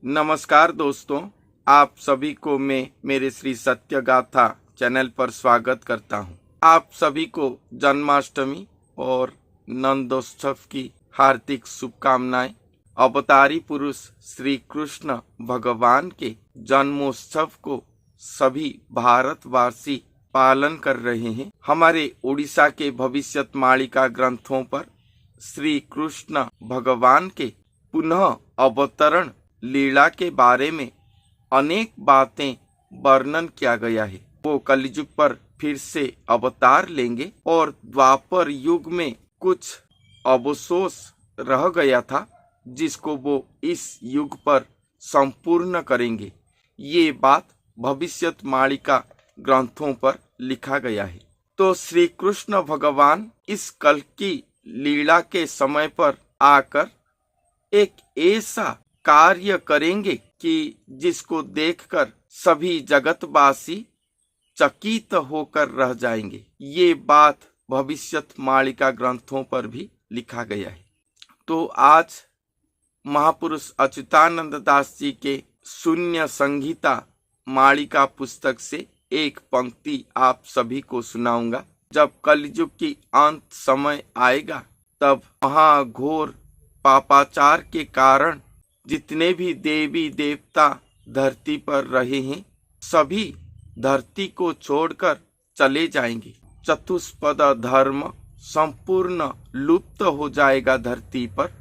नमस्कार दोस्तों, आप सभी को मैं मेरे श्री सत्य गाथा चैनल पर स्वागत करता हूं। आप सभी को जन्माष्टमी और नंदोत्सव की हार्दिक शुभकामनाएं। अवतारी पुरुष श्री कृष्ण भगवान के जन्मोत्सव को सभी भारतवासी पालन कर रहे हैं। हमारे उड़ीसा के भविष्यमाणिका ग्रंथों पर श्री कृष्ण भगवान के पुनः अवतरण लीला के बारे में अनेक बातें वर्णन किया गया है। वो कलियुग पर फिर से अवतार लेंगे और द्वापर युग में कुछ अवशोष रह गया था जिसको वो इस युग पर संपूर्ण करेंगे। ये बात भविष्यमाणिका ग्रंथों पर लिखा गया है। तो श्री कृष्ण भगवान इस कल की लीला के समय पर आकर एक ऐसा कार्य करेंगे कि जिसको देखकर सभी जगतवासी चकित होकर रह जाएंगे। ये बात भविष्यमाणिका ग्रंथों पर भी लिखा गया है। तो आज महापुरुष अच्युतानंद दास जी के शून्य संहिता मालिका पुस्तक से एक पंक्ति आप सभी को सुनाऊंगा। जब कलयुग की अंत समय आएगा तब महाघोर पापाचार के कारण जितने भी देवी देवता धरती पर रहे हैं सभी धरती को छोड़कर चले जाएंगे। चतुष्पद धर्म संपूर्ण लुप्त हो जाएगा धरती पर।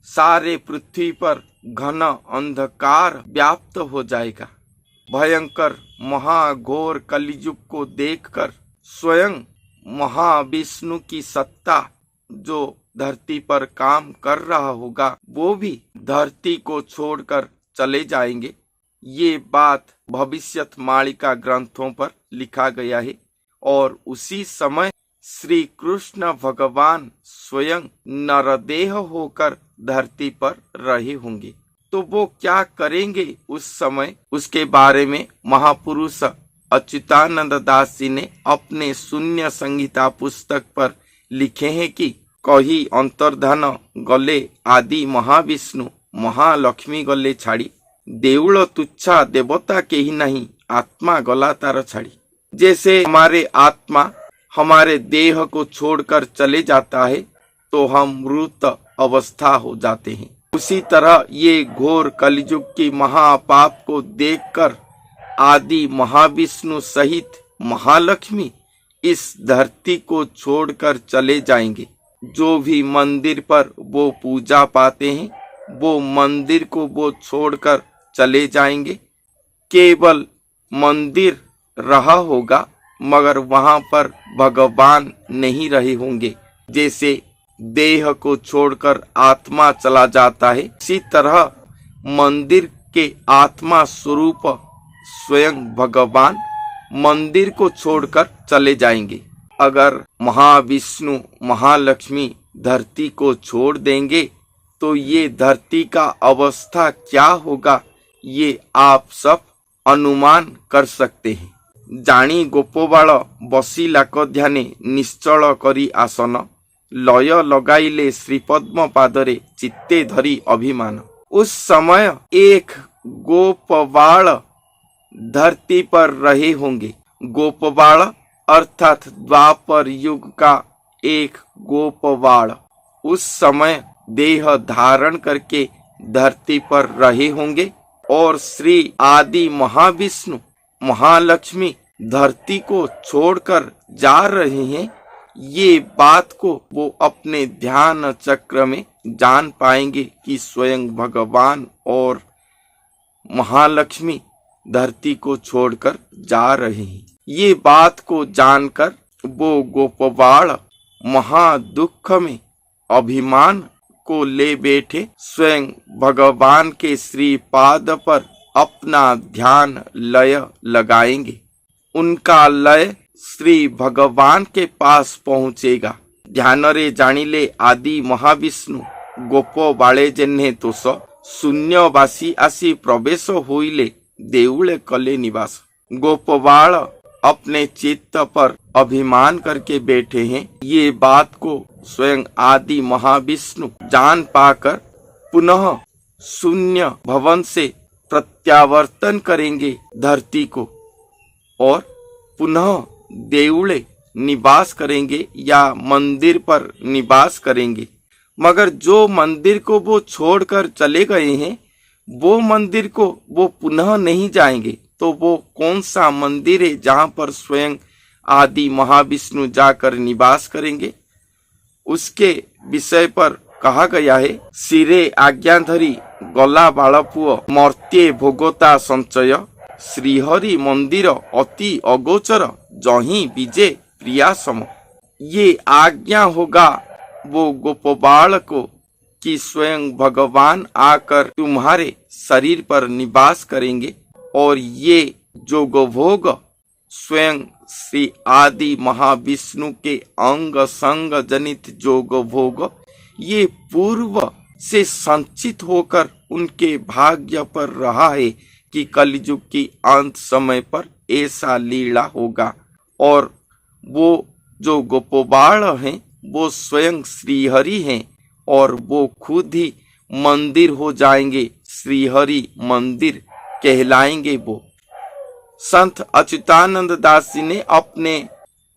सारे पृथ्वी पर घन अंधकार व्याप्त हो जाएगा। भयंकर महाघोर कलियुग को देखकर स्वयं महाविष्णु की सत्ता जो धरती पर काम कर रहा होगा वो भी धरती को छोड़कर चले जाएंगे। ये बात भविष्यमाणिका ग्रंथों पर लिखा गया है। और उसी समय श्री कृष्ण भगवान स्वयं नरदेह होकर धरती पर रहे होंगे। तो वो क्या करेंगे उस समय, उसके बारे में महापुरुष अच्युतानंद दास जी ने अपने शून्य संहिता पुस्तक पर लिखे हैं कि कही अंतर्धान गले आदि महाविष्णु महालक्ष्मी गले छाड़ी देउल तुच्छा देवता के ही नहीं आत्मा गला तार छाड़ी। जैसे हमारे आत्मा हमारे देह को छोड़कर चले जाता है तो हम मृत अवस्था हो जाते हैं। उसी तरह ये घोर कलियुग की महापाप को देखकर आदि महाविष्णु सहित महालक्ष्मी इस धरती को छोड़कर चले जाएंगे। जो भी मंदिर पर वो पूजा पाते हैं वो मंदिर को वो छोड़कर चले जाएंगे। केवल मंदिर रहा होगा मगर वहां पर भगवान नहीं रहे होंगे। जैसे देह को छोड़कर आत्मा चला जाता है इसी तरह मंदिर के आत्मा स्वरूप स्वयं भगवान मंदिर को छोड़कर चले जाएंगे। अगर महाविष्णु महालक्ष्मी धरती को छोड़ देंगे तो ये धरती का अवस्था क्या होगा ये आप सब अनुमान कर सकते हैं। जानी गोपबाल बसी लाक ध्याने निश्चल करी आसन लय लगाइले श्रीपद्म पादरे चित्ते धरी अभिमान। उस समय एक गोपबाल धरती पर रहे होंगे। गोपबाल अर्थात द्वापर युग का एक गोपबाल उस समय देह धारण करके धरती पर रहे होंगे और श्री आदि महाविष्णु महालक्ष्मी धरती को छोड़कर जा रहे हैं। ये बात को वो अपने ध्यान चक्र में जान पाएंगे कि स्वयं भगवान और महालक्ष्मी धरती को छोड़कर जा रहे हैं। ये बात को जानकर वो गोपबाल महादुख में अभिमान को ले बैठे स्वयं भगवान के श्री पाद पर अपना ध्यान लय लगाएंगे। उनका लय श्री भगवान के पास पहुँचेगा। ध्यान रे जानिले आदि महाविष्णु गोप बाले जेन्हे तोष शून्यवासी आसी प्रवेश होइले देउले कले निवास। गोपबाल अपने चित्त पर अभिमान करके बैठे हैं। ये बात को स्वयं आदि महाविष्णु जान पाकर पुनः शून्य भवन से प्रत्यावर्तन करेंगे धरती को और पुनः देवड़े निवास करेंगे या मंदिर पर निवास करेंगे। मगर जो मंदिर को वो छोड़कर चले गए हैं, वो मंदिर को वो पुनः नहीं जाएंगे। तो वो कौन सा मंदिर है जहां पर स्वयं आदि महाविष्णु जाकर निवास करेंगे? उसके विषय पर कहा गया है, सिरे आज्ञाधरी गला बालपुओ मर्त्ये भोगता संचय, श्रीहरि मंदिर अति अगोचर जही विजय प्रिया सम। ये आज्ञा होगा वो गोपबाल को कि स्वयं भगवान आकर तुम्हारे शरीर पर निवास करेंगे और ये जोगभोग स्वयं श्री आदि महाविष्णु के अंग संग जनित जोगभोग ये पूर्व से संचित होकर उनके भाग्य पर रहा है कि कलयुग की अंत समय पर ऐसा लीला होगा। और वो जो गोपबाल हैं वो स्वयं श्रीहरि हैं और वो खुद ही मंदिर हो जाएंगे, श्रीहरि मंदिर कहलाएंगे वो। संत अच्युतानंद दास जी ने अपने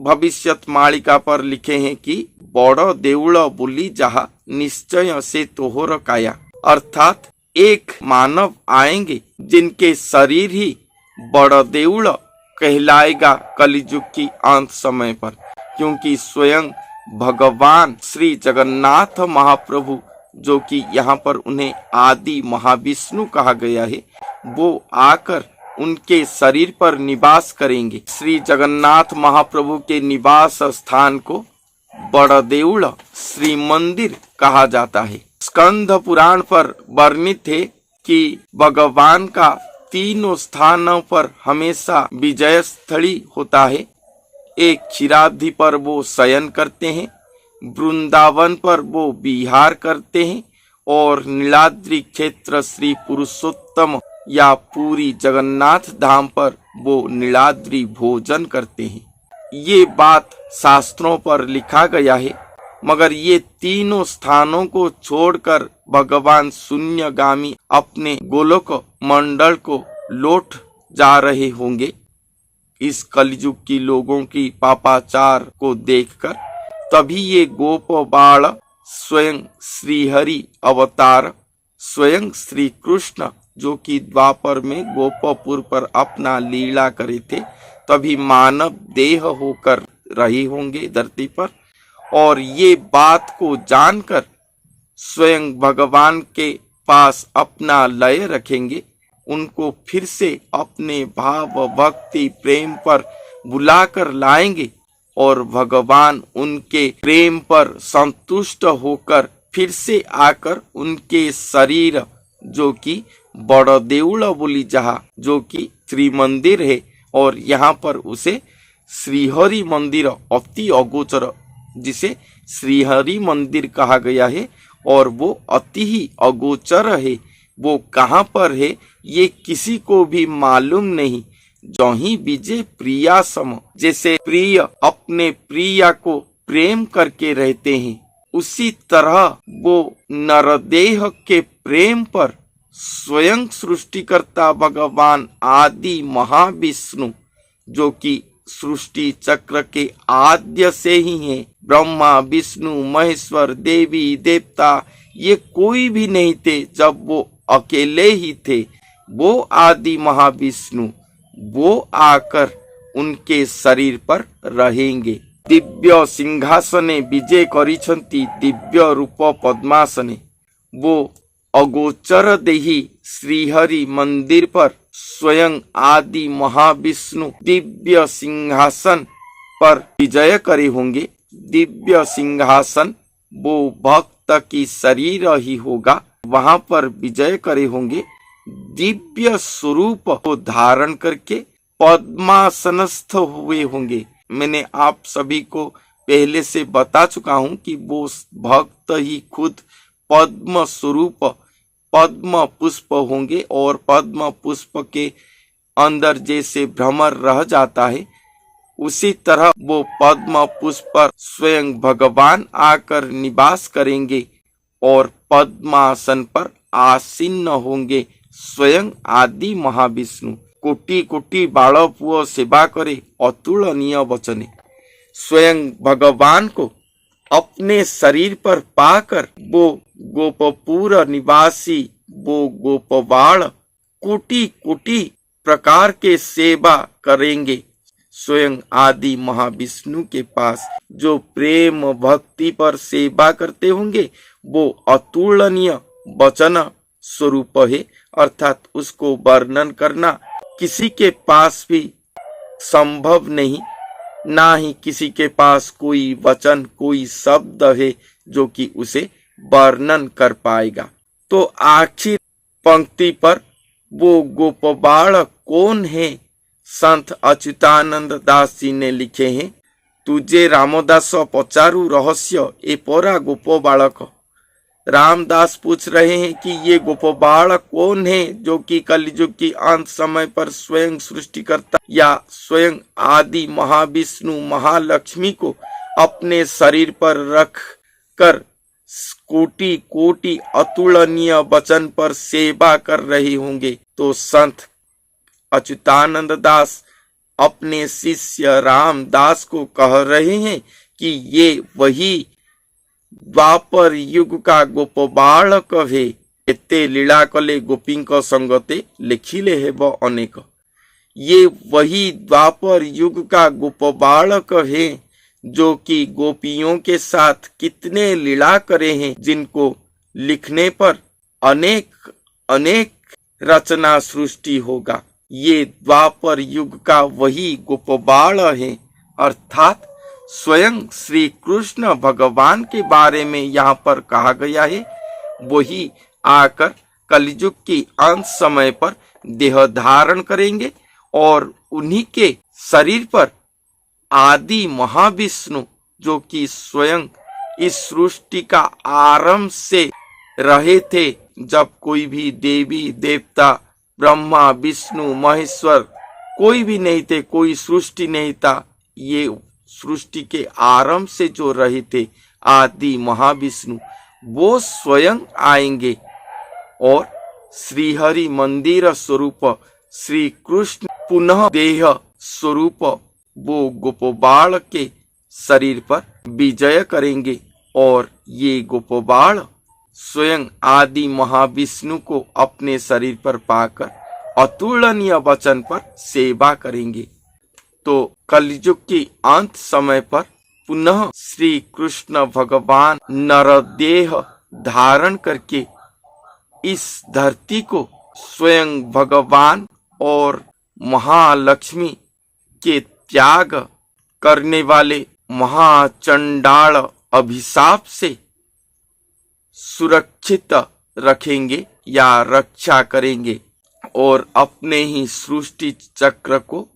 भविष्यत मालिका पर लिखे हैं कि बड़ देउल बुली जहा निश्चय से तोहर काया, अर्थात एक मानव आएंगे जिनके शरीर ही बड़ देउल कहलाएगा कलियुग की अंत समय पर, क्योंकि स्वयं भगवान श्री जगन्नाथ महाप्रभु जो कि यहाँ पर उन्हें आदि महाविष्णु कहा गया है, वो आकर उनके शरीर पर निवास करेंगे। श्री जगन्नाथ महाप्रभु के निवास स्थान को बड़ देउल श्री मंदिर कहा जाता है। स्कंद पुराण पर वर्णित है कि भगवान का तीनों स्थानों पर हमेशा विजय स्थली होता है। एक क्षीराब्धि पर वो शयन करते हैं, वृंदावन पर वो विहार करते हैं और नीलाद्रि क्षेत्र श्री पुरुषोत्तम या पूरी जगन्नाथ धाम पर वो नीलाद्रि भोजन करते हैं। ये बात शास्त्रों पर लिखा गया है। मगर ये तीनों स्थानों को छोड़कर भगवान शून्यगामी अपने गोलोक मंडल को लौट जा रहे होंगे। इस कलयुग की लोगों की पापाचार को देखकर तभी ये गोपबाल स्वयं श्रीहरि अवतार, स्वयं श्री कृष्ण जो कि द्वापर में गोपपुर पर अपना लीला करे थे, तभी मानव देह होकर रहे होंगे धरती पर। और ये बात को जानकर स्वयं भगवान के पास अपना लय रखेंगे, उनको फिर से अपने भाव भक्ति प्रेम पर बुलाकर लाएंगे और भगवान उनके प्रेम पर संतुष्ट होकर फिर से आकर उनके शरीर जो कि बड़ देउल बुली जहा जो कि श्री मंदिर है और यहाँ पर उसे श्रीहरि मंदिर अति अगोचर जिसे श्रीहरि मंदिर कहा गया है और वो अति ही अगोचर है। वो कहाँ पर है ये किसी को भी मालूम नहीं। जो ही विजय प्रिया सम, जैसे प्रिय अपने प्रिया को प्रेम करके रहते हैं, उसी तरह वो नरदेह के प्रेम पर स्वयं सृष्टिकर्ता भगवान आदि महाविष्णु जो कि सृष्टि चक्र के आद्य से ही हैं, ब्रह्मा विष्णु महेश्वर देवी देवता ये कोई भी नहीं थे जब वो अकेले ही थे। वो आदि महाविष्णु वो आकर उनके शरीर पर रहेंगे। दिव्य सिंहासने विजय करिछंती दिव्य रूप पद्मासने, वो अगोचर देही श्रीहरि मंदिर पर स्वयं आदि महाविष्णु दिव्य सिंहासन पर विजय करे होंगे। दिव्य सिंहासन वो भक्त की शरीर ही होगा, वहां पर विजय करे होंगे। दिव्य स्वरूप को धारण करके पद्मासनस्थ हुए होंगे। मैंने आप सभी को पहले से बता चुका हूं कि वो भक्त ही खुद पद्म स्वरूप पद्म पुष्प होंगे और पद्म पुष्प के अंदर जैसे भ्रमर रह जाता है, उसी तरह वो पद्म पुष्प पर स्वयं भगवान आकर निवास करेंगे और पद्मासन पर आसीन होंगे स्वयं आदि महाविष्णु कोटि कोटि बाल पुओ सेवा करे अतुलनीय वचने। स्वयं भगवान को अपने शरीर पर पाकर वो गोपपुर निवासी वो गोपबाल कोटि कोटि प्रकार के सेवा करेंगे। स्वयं आदि महाविष्णु के पास जो प्रेम भक्ति पर सेवा करते होंगे वो अतुलनीय वचन स्वरूप है, अर्थात उसको वर्णन करना किसी के पास भी संभव नहीं, ना ही किसी के पास कोई वचन कोई शब्द है जो कि उसे वर्णन कर पाएगा। तो आखिर पंक्ति पर वो गोपबाल कौन है, संत अच्युतानंद दास जी ने लिखे हैं, तुझे रामदास पचारू रहस्य ए परा गोप बालक। रामदास पूछ रहे हैं कि ये गोपबाल कौन है जो कि कलियुग की अंत समय पर स्वयं सृष्टिकर्ता या स्वयं आदि महाविष्णु महालक्ष्मी को अपने शरीर पर रख कर कोटि कोटि अतुलनीय वचन पर सेवा कर रहे होंगे। तो संत अच्युतानंद दास अपने शिष्य रामदास को कह रहे हैं कि ये वही द्वापर युग का गोपबालक है। एते लीला कले गोपींक संगते लिखिले हेब अनेक। ये वही द्वापर युग का गोपबालक है जो कि गोपियों के साथ कितने लीला करे हैं, जिनको लिखने पर अनेक अनेक रचना सृष्टि होगा। ये द्वापर युग का वही गोपबाल है, अर्थात स्वयं श्री कृष्ण भगवान के बारे में यहाँ पर कहा गया है। वही आकर कलियुग की अंत समय पर देह धारण करेंगे और उन्हीं के शरीर पर आदि महाविष्णु जो कि स्वयं इस सृष्टि का आरंभ से रहे थे, जब कोई भी देवी देवता ब्रह्मा विष्णु महेश्वर कोई भी नहीं थे, कोई सृष्टि नहीं था, ये सृष्टि के आरंभ से जो रहे थे आदि महाविष्णु वो स्वयं आएंगे और श्रीहरि मंदिर स्वरूप श्री कृष्ण पुनः देह स्वरूप वो गोपबाल के शरीर पर विजय करेंगे और ये गोपबाल स्वयं आदि महाविष्णु को अपने शरीर पर पाकर अतुलनीय वचन पर सेवा करेंगे। तो कलियुग की अंत समय पर पुनः श्री कृष्ण भगवान नरदेह धारण करके इस धरती को स्वयं भगवान और महालक्ष्मी के त्याग करने वाले महाचंडाल अभिशाप से सुरक्षित रखेंगे या रक्षा करेंगे और अपने ही सृष्टि चक्र को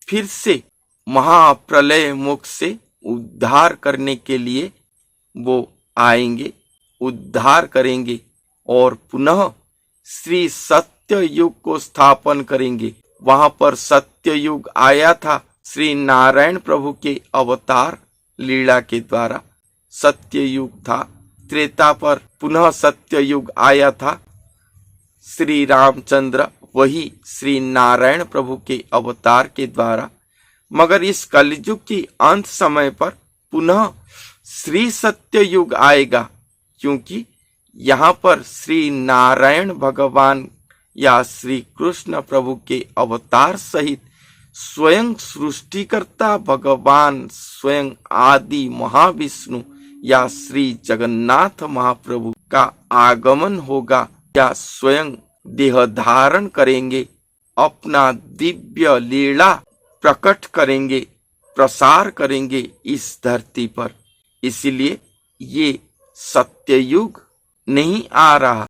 फिर से महाप्रलय मुख से उद्धार करने के लिए वो आएंगे, उद्धार करेंगे और पुनः श्री सत्य युग को स्थापन करेंगे। वहां पर सत्य युग आया था श्री नारायण प्रभु के अवतार लीला के द्वारा, सत्य युग था। त्रेता पर पुनः सत्य युग आया था श्री रामचंद्र, वही श्री नारायण प्रभु के अवतार के द्वारा। मगर इस कलियुग की अंत समय पर पुनः श्री सत्य युग आएगा, क्योंकि यहाँ पर श्री नारायण भगवान या श्री कृष्ण प्रभु के अवतार सहित स्वयं सृष्टिकर्ता भगवान स्वयं आदि महाविष्णु या श्री जगन्नाथ महाप्रभु का आगमन होगा या स्वयं देह धारण करेंगे, अपना दिव्य लीला प्रकट करेंगे, प्रसार करेंगे इस धरती पर। इसलिए ये सत्ययुग नहीं आ रहा,